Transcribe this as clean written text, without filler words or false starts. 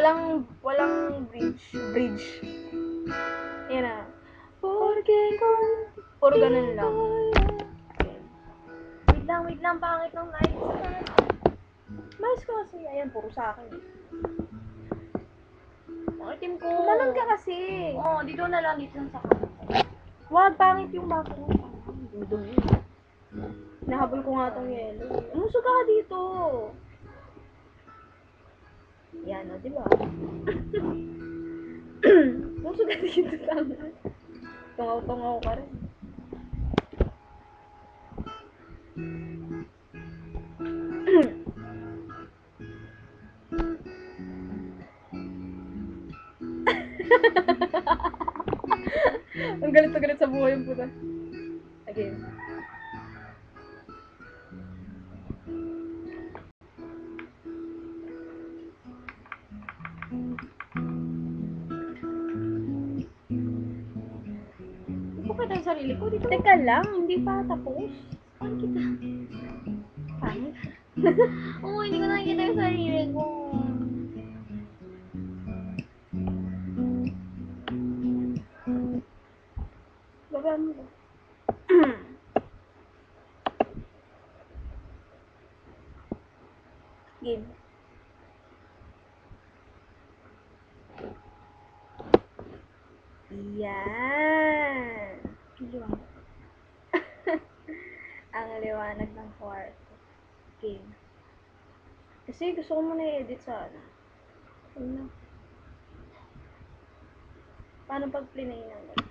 Walang bridge. Yan na. Puro ganun lang. Wait lang, pangit ng lights. Mais ko kasi, ayan, puro sa akin. Itim ko. Kumanon ka kasi. Oo, dito na lang sa kanan. Wag, pangit yung bako. Dumi. Nahabol ko nga tong yelo. Umusog ka dito. Yan, o, diba? Umusog ka dito lang. Tungaw-tungaw ka rin. Ang galit na galit sa buhay yung puta. Again. Bukit ang sarili ko. Dito. Teka lang, hindi pa tapos. Saan kita? Pangit. Oo, hindi ko nakikita yung sarili ko. Baba mo ba? Game. Yan. Liwanag. Ang liwanag ng kwarto. Game. Kasi gusto ko muna i-edit sa ano. Ano? Paano pag plinay ng